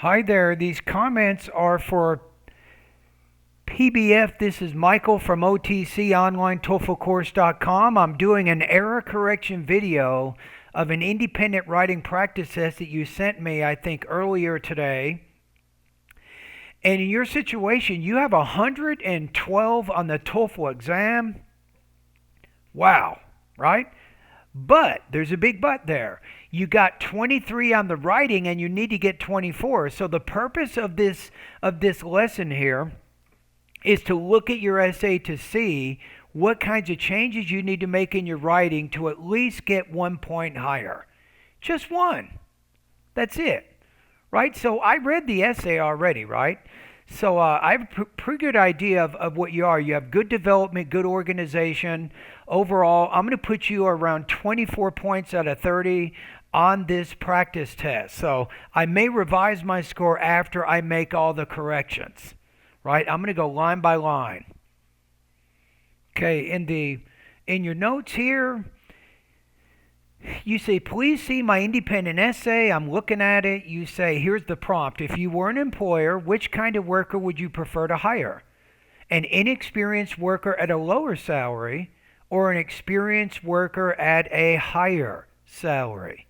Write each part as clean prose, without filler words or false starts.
Hi there. These comments are for PBF. This is Michael from OTCOnlineTOEFLcourse.com. I'm doing an error correction video of an independent writing practice test that you sent me, I think, earlier today. And in your situation, you have 112 on the TOEFL exam. Wow, right? But there's a big but there. You got 23 on the writing and you need to get 24. So the purpose of this lesson here is to look at your essay to see what kinds of changes you need to make in your writing to at least get 1 point higher. Just one. That's it. Right? So I read the essay already, right? So I have a pretty good idea of what you are. You have good development, good organization. Overall, I'm going to put you around 24 points out of 30 on this practice test. So I may revise my score after I make all the corrections. Right? I'm going to go line by line. Okay, in your notes here, you say, please see my independent essay. I'm looking at it. You say, here's the prompt. If you were an employer, which kind of worker would you prefer to hire? An inexperienced worker at a lower salary or an experienced worker at a higher salary?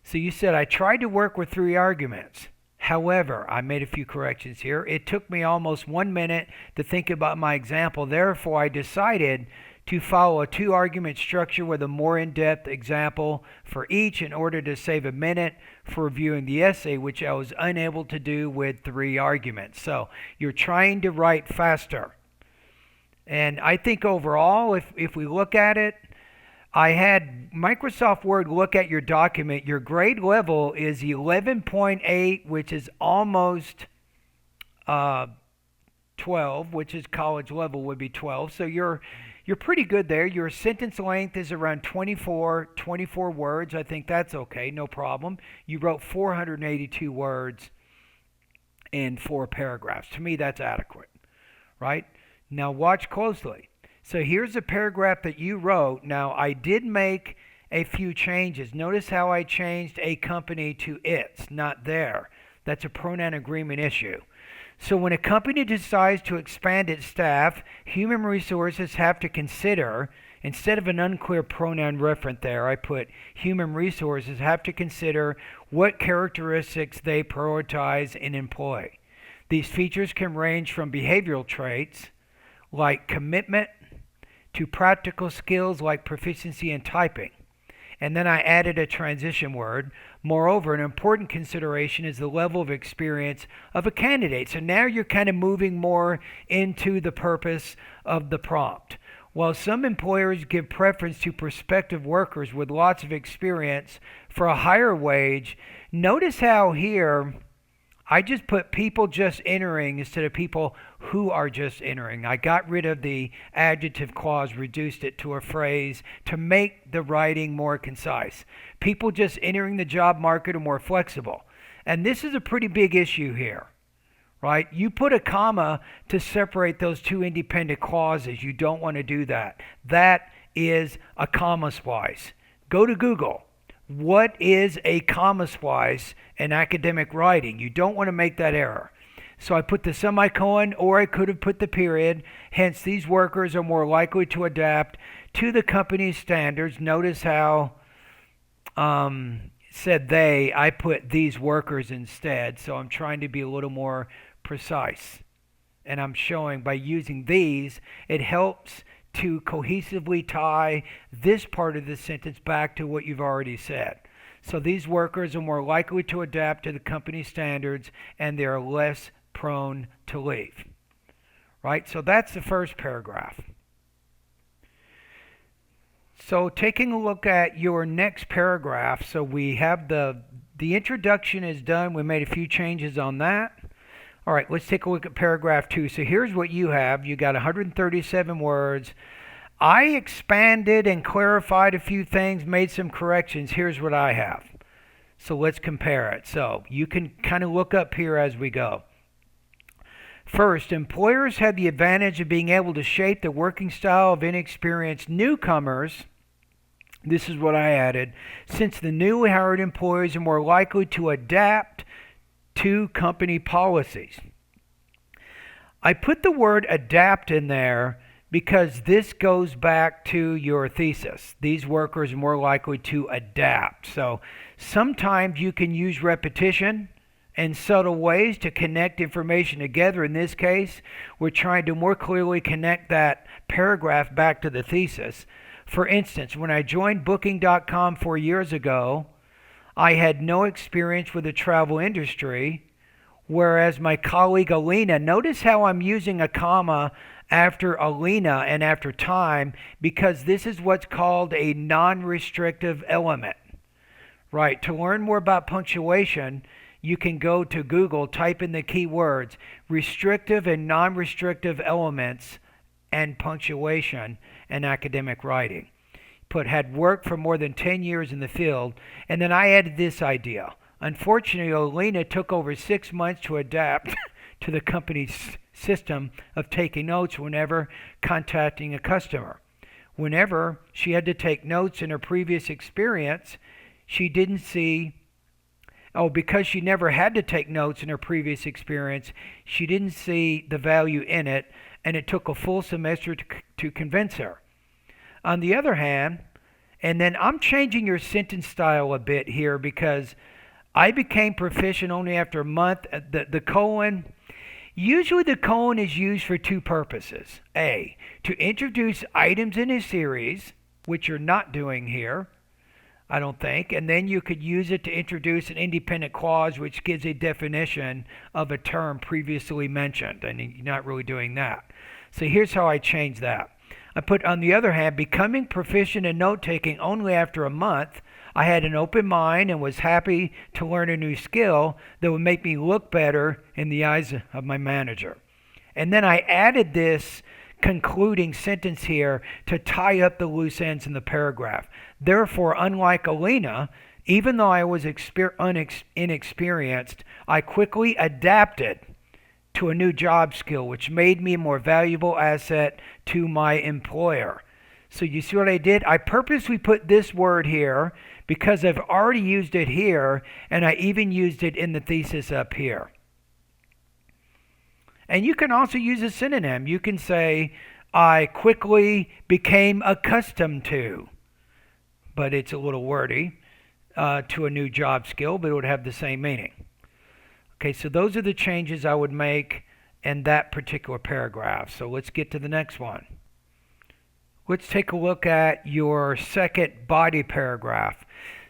So you said, I tried to work with 3 arguments. However, I made a few corrections here. It took me almost 1 minute to think about my example. Therefore, I decided to follow a 2-argument structure with a more in-depth example for each in order to save a minute for reviewing the essay, which I was unable to do with 3 arguments. So you're trying to write faster. And I think overall, if we look at it, I had Microsoft Word look at your document. Your grade level is 11.8, which is almost 12, which is college level would be 12. So you're pretty good there. Your sentence length is around 24 words. I think that's okay, no problem. You wrote 482 words in 4 paragraphs. To me, that's adequate, right? Now watch closely. So here's a paragraph that you wrote. Now I did make a few changes. Notice how I changed a company to its, not their. That's a pronoun agreement issue. So when a company decides to expand its staff, human resources have to consider, instead of an unclear pronoun referent there, I put human resources have to consider what characteristics they prioritize and employ. These features can range from behavioral traits like commitment to practical skills like proficiency in typing. And then I added a transition word. Moreover, an important consideration is the level of experience of a candidate. So now you're kind of moving more into the purpose of the prompt. While some employers give preference to prospective workers with lots of experience for a higher wage, notice how here I just put people just entering instead of people who are just entering. I got rid of the adjective clause, reduced it to a phrase to make the writing more concise. People just entering the job market are more flexible. And this is a pretty big issue here, right? You put a comma to separate those 2 independent clauses. You don't want to do that. That is a comma splice. Go to Google. What is a comma splice in academic writing? You don't want to make that error. So I put the semicolon, or I could have put the period. Hence, these workers are more likely to adapt to the company's standards. Notice how said they, I put these workers instead. So I'm trying to be a little more precise. And I'm showing by using these, it helps to cohesively tie this part of the sentence back to what you've already said. So these workers are more likely to adapt to the company's standards and they are less prone to leave. Right? So that's the first paragraph. So taking a look at your next paragraph, so we have the introduction is done. We made a few changes on that. All right, let's take a look at paragraph 2. So here's what you have. You got 137 words. I expanded and clarified a few things, made some corrections. Here's what I have. So let's compare it. So you can kind of look up here as we go. First, employers have the advantage of being able to shape the working style of inexperienced newcomers. This is what I added. Since the newly hired employees are more likely to adapt to company policies. I put the word adapt in there because this goes back to your thesis. These workers are more likely to adapt. So sometimes you can use repetition and subtle ways to connect information together. In this case, we're trying to more clearly connect that paragraph back to the thesis. For instance, when I joined Booking.com 4 years ago, I had no experience with the travel industry, whereas my colleague Alina, notice how I'm using a comma after Alina and after time, because this is what's called a non-restrictive element. Right, to learn more about punctuation, you can go to Google, type in the keywords restrictive and non-restrictive elements and punctuation in academic writing. Put had worked for more than 10 years in the field, and then I added this idea. Unfortunately, Alina took over 6 months to adapt to the company's system of taking notes whenever contacting a customer. Whenever she had to take notes in her previous experience, she didn't see, because she never had to take notes in her previous experience, she didn't see the value in it, and it took a full semester to convince her. On the other hand, and then I'm changing your sentence style a bit here because I became proficient only after a month. The colon, usually the colon is used for two purposes. A, to introduce items in a series, which you're not doing here, I don't think, and then you could use it to introduce an independent clause which gives a definition of a term previously mentioned, and you're not really doing that. So here's how I change that. I put, on the other hand, becoming proficient in note-taking only after a month, I had an open mind and was happy to learn a new skill that would make me look better in the eyes of my manager. And then I added this concluding sentence here to tie up the loose ends in the paragraph. Therefore, unlike Alina, even though I was inexperienced, I quickly adapted to a new job skill, which made me a more valuable asset to my employer. So you see what I did? I purposely put this word here because I've already used it here, and I even used it in the thesis up here. And you can also use a synonym. You can say, I quickly became accustomed to, but it's a little wordy, to a new job skill, but it would have the same meaning. Okay, so those are the changes I would make in that particular paragraph. So let's get to the next one. Let's take a look at your second body paragraph.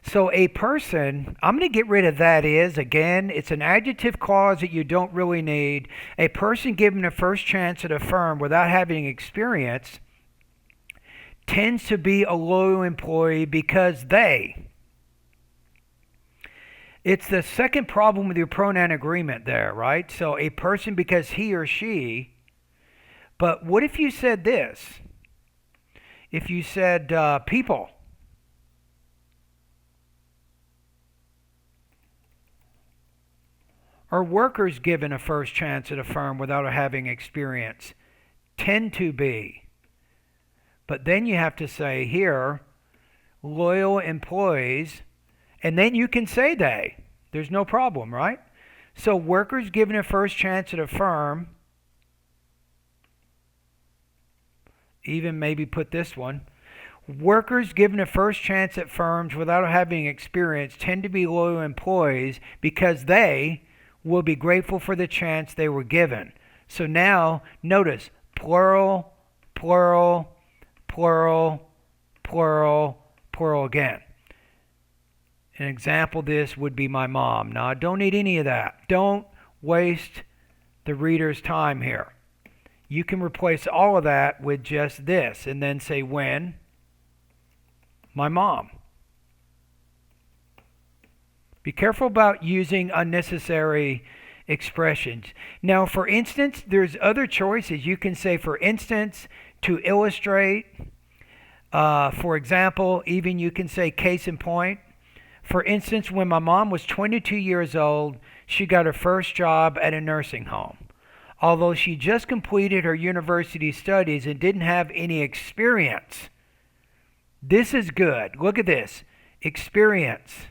So a person, I'm going to get rid of that is. Again, it's an adjective clause that you don't really need. A person given a first chance at a firm without having experience tends to be a loyal employee because they. It's the second problem with your pronoun agreement there, right? So a person because he or she. But what if you said this? If you said people. Or workers given a first chance at a firm without having experience tend to be. But then you have to say here, loyal employees, and then you can say they. There's no problem, right? So workers given a first chance at a firm, even maybe put this one, workers given a first chance at firms without having experience tend to be loyal employees because they will be grateful for the chance they were given. So now, notice, plural, plural, plural, plural, plural again. An example of this would be my mom. Now, I don't need any of that. Don't waste the reader's time here. You can replace all of that with just this and then say when. My mom. Be careful about using unnecessary expressions. Now, for instance, there's other choices. You can say, for instance, to illustrate. For example, even you can say case in point. For instance, when my mom was 22 years old, she got her first job at a nursing home. Although she just completed her university studies and didn't have any experience. This is good. Look at this. Experience.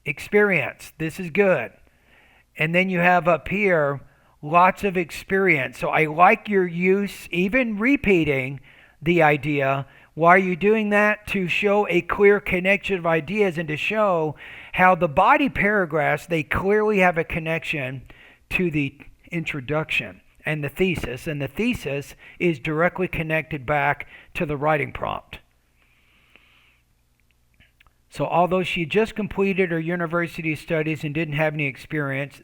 Experience. This is good. And then you have up here lots of experience. So I like your use, even repeating the idea. Why are you doing that? To show a clear connection of ideas and to show how the body paragraphs, they clearly have a connection to the introduction and the thesis. And the thesis is directly connected back to the writing prompt. So although she just completed her university studies and didn't have any experience,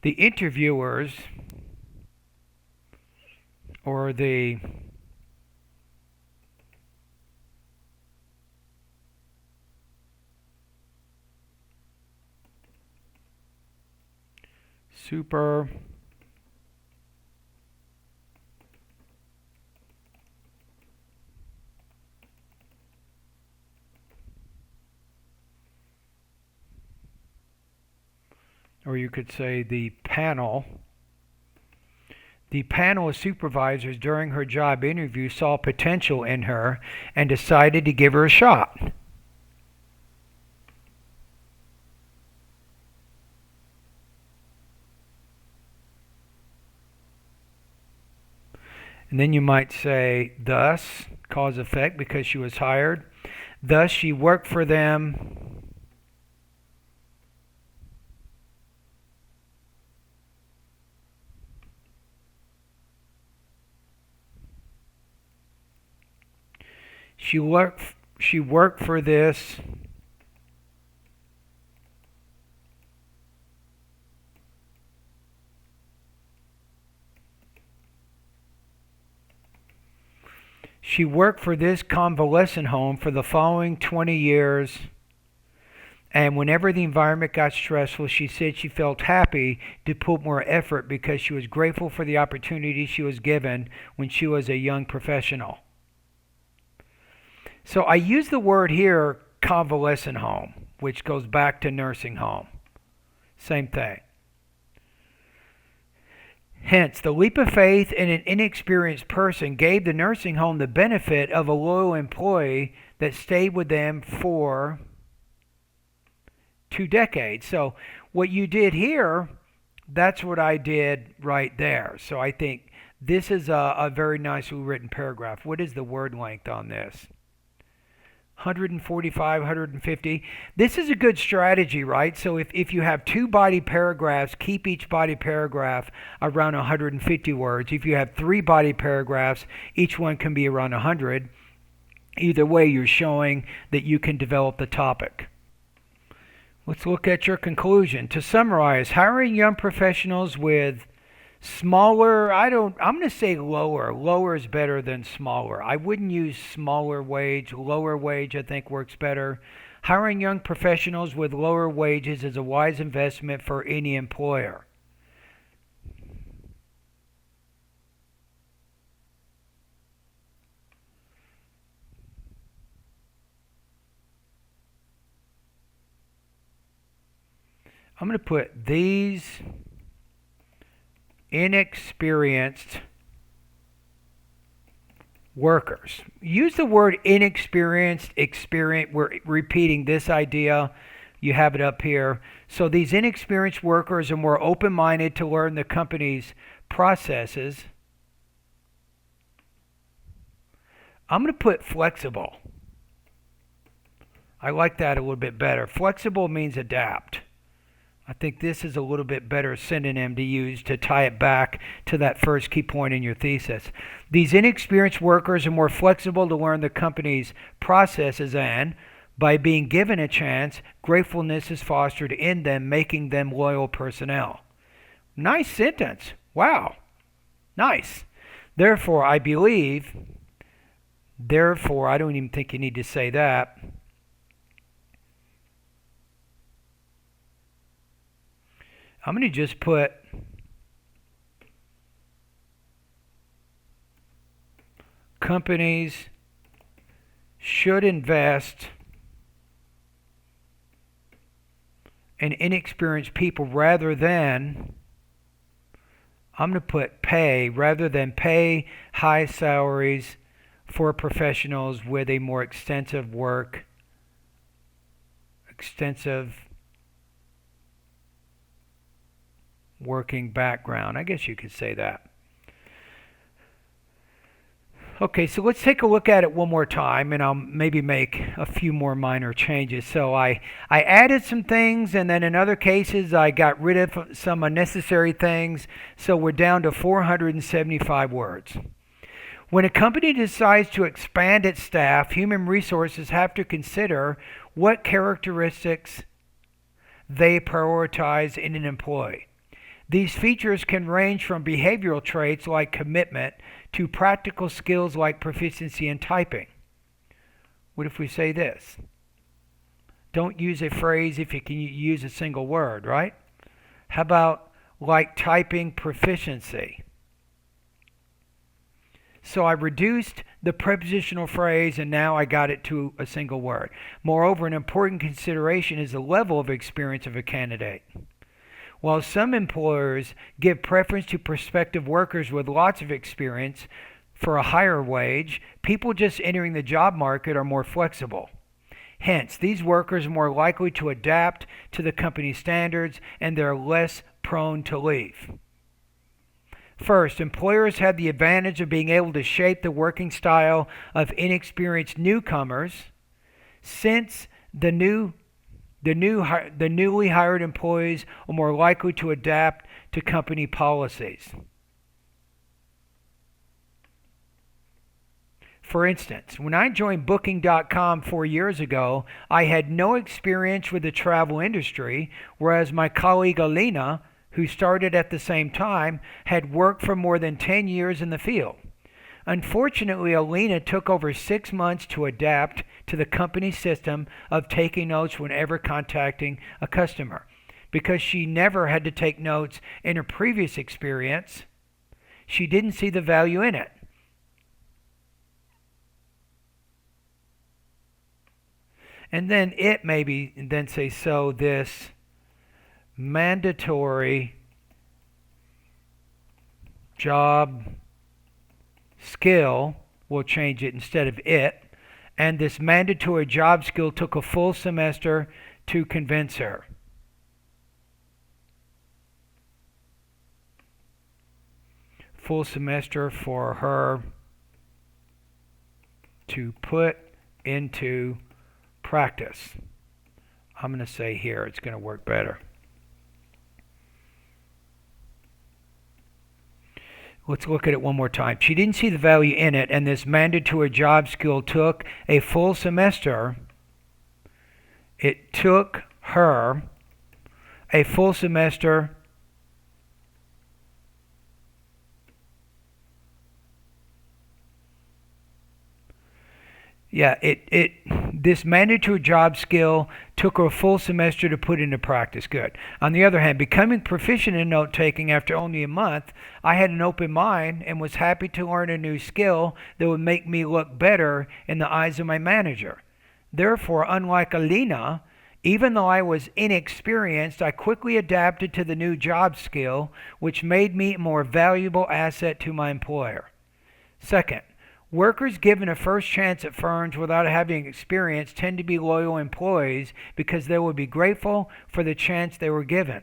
the interviewers or the super or you could say the panel of supervisors during her job interview saw potential in her and decided to give her a shot. And then you might say, thus, cause effect, because she was hired. Thus, she worked for them. She worked for this convalescent home for the following 20 years, and whenever the environment got stressful, she said she felt happy to put more effort because she was grateful for the opportunity she was given when she was a young professional. So I use the word here, convalescent home, which goes back to nursing home. Same thing. Hence, the leap of faith in an inexperienced person gave the nursing home the benefit of a loyal employee that stayed with them for 2 decades. So what you did here, that's what I did right there. So I think this is a very nicely written paragraph. What is the word length on this? 145, 150. This is a good strategy, right? So if you have 2 body paragraphs, keep each body paragraph around 150 words. If you have 3 body paragraphs, each one can be around 100. Either way, you're showing that you can develop the topic. Let's look at your conclusion. To summarize, hiring young professionals with smaller, I'm going to say lower. Lower is better than smaller. I wouldn't use smaller wage. Lower wage, I think, works better. Hiring young professionals with lower wages is a wise investment for any employer. I'm going to put these inexperienced workers. Use the word inexperienced, experience. We're repeating this idea. You have it up here. So these inexperienced workers are more open-minded to learn the company's processes. I'm going to put flexible. I like that a little bit better. Flexible means adapt. I think this is a little bit better synonym to use to tie it back to that first key point in your thesis. These inexperienced workers are more flexible to learn the company's processes, and by being given a chance, gratefulness is fostered in them, making them loyal personnel. Nice sentence. Wow. Nice. Therefore, I believe, I don't even think you need to say that. I'm going to just put companies should invest in inexperienced people rather than, I'm going to put pay, rather than pay high salaries for professionals with a more extensive working background. I guess you could say that. Okay, so let's take a look at it one more time, and I'll maybe make a few more minor changes. So I added some things, and then in other cases I got rid of some unnecessary things. So we're down to 475 words. When a company decides to expand its staff, human resources have to consider what characteristics they prioritize in an employee. These features can range from behavioral traits like commitment to practical skills like proficiency in typing. What if we say this? Don't use a phrase if you can use a single word, right? How about like typing proficiency? So I reduced the prepositional phrase and now I got it to a single word. Moreover, an important consideration is the level of experience of a candidate. While some employers give preference to prospective workers with lots of experience for a higher wage, people just entering the job market are more flexible. Hence, these workers are more likely to adapt to the company's standards and they're less prone to leave. First, employers have the advantage of being able to shape the working style of inexperienced newcomers since the newly hired employees are more likely to adapt to company policies. For instance, when I joined Booking.com 4 years ago, I had no experience with the travel industry, whereas my colleague Alina, who started at the same time, had worked for more than 10 years in the field. Unfortunately, Alina took over 6 months to adapt to the company system of taking notes whenever contacting a customer. Because she never had to take notes in her previous experience, she didn't see the value in it. And then say, so this mandatory job skill, we'll change it instead of it, and this mandatory job skill took a full semester to convince her. Full semester for her to put into practice. I'm going to say here, it's going to work better. Let's look at it one more time. She didn't see the value in it, and this mandatory job skill took a full semester. It took her a full semester this mandatory job skill took her a full semester to put into practice. Good. On the other hand, becoming proficient in note-taking after only a month, I had an open mind and was happy to learn a new skill that would make me look better in the eyes of my manager. Therefore, unlike Alina, even though I was inexperienced, I quickly adapted to the new job skill, which made me a more valuable asset to my employer. Second, workers given a first chance at firms without having experience tend to be loyal employees because they will be grateful for the chance they were given.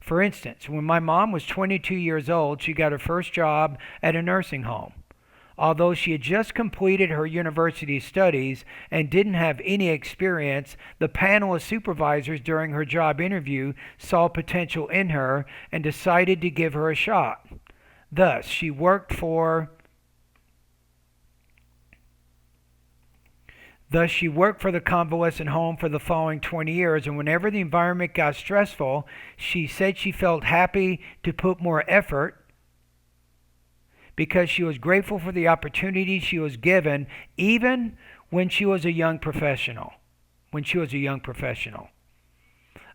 For instance, when my mom was 22 years old, she got her first job at a nursing home. Although she had just completed her university studies and didn't have any experience, the panel of supervisors during her job interview saw potential in her and decided to give her a shot. Thus, she worked for the convalescent home for the following 20 years, and whenever the environment got stressful, she said she felt happy to put more effort because she was grateful for the opportunity she was given, even when she was a young professional.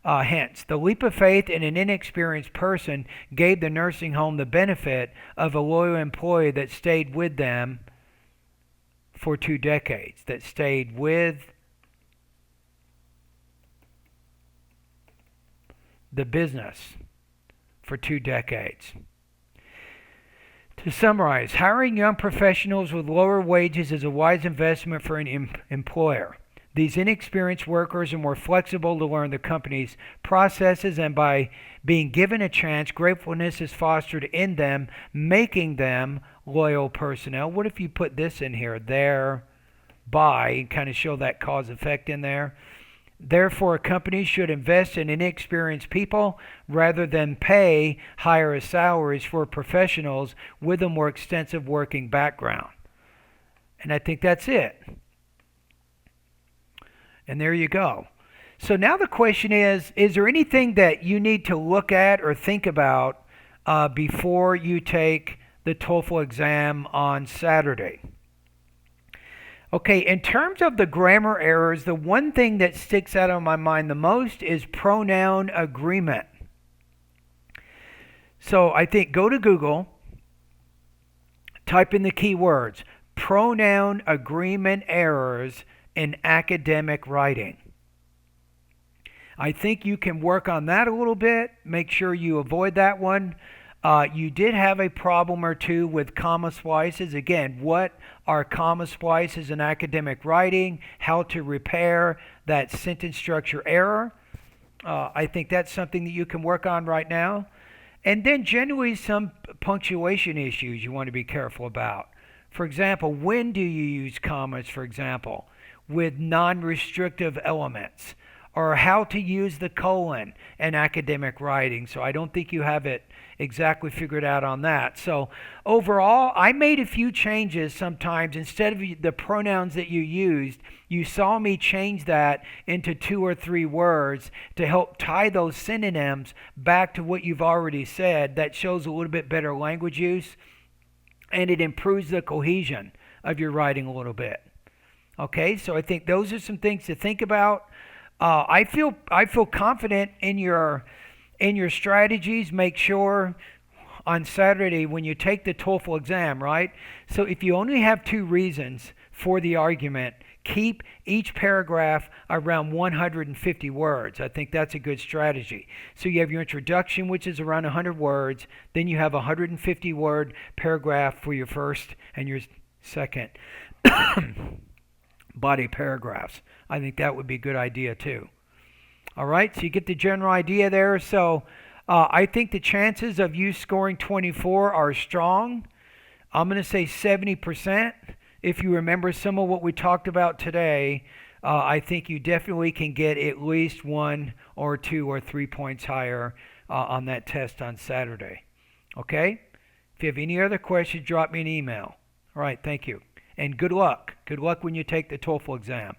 Hence, the leap of faith in an inexperienced person gave the nursing home the benefit of a loyal employee that stayed with them for 2 decades, that stayed with the business for 2 decades. To summarize, hiring young professionals with lower wages is a wise investment for an employer. These inexperienced workers are more flexible to learn the company's processes, and by being given a chance, gratefulness is fostered in them, making them loyal personnel. What if you put this in here, thereby, and kind of show that cause effect in there? Therefore, companies should invest in inexperienced people rather than pay higher salaries for professionals with a more extensive working background. And I think that's it. And there you go. So now the question is there anything that you need to look at or think about before you take the TOEFL exam on Saturday? Okay, in terms of the grammar errors, the one thing that sticks out on my mind the most is pronoun agreement. So I think go to Google, type in the keywords, pronoun agreement errors in academic writing. I think you can work on that a little bit. Make sure you avoid that one. You did have a problem or two with comma splices. Again, what are comma splices in academic writing? How to repair that sentence structure error. I think that's something that you can work on right now. And then generally some punctuation issues you want to be careful about. For example, when do you use commas, for example, with non-restrictive elements? Or how to use the colon in academic writing. So I don't think you have it exactly figured out on that. So overall, I made a few changes sometimes. Instead of the pronouns that you used, you saw me change that into 2 or 3 words to help tie those synonyms back to what you've already said. That shows a little bit better language use, and it improves the cohesion of your writing a little bit. Okay, so I think those are some things to think about. I feel confident in your strategies. Make sure on Saturday when you take the TOEFL exam, right? So if you only have 2 reasons for the argument, keep each paragraph around 150 words. I think that's a good strategy. So you have your introduction, which is around 100 words. Then you have a 150 word paragraph for your first and your second body paragraphs. I think that would be a good idea too. All right, so you get the general idea there. So I think the chances of you scoring 24 are strong. I'm going to say 70%. If you remember some of what we talked about today, I think you definitely can get at least 1 or 2 or 3 points higher on that test on Saturday. Okay? If you have any other questions, drop me an email. All right, thank you. And good luck. Good luck when you take the TOEFL exam.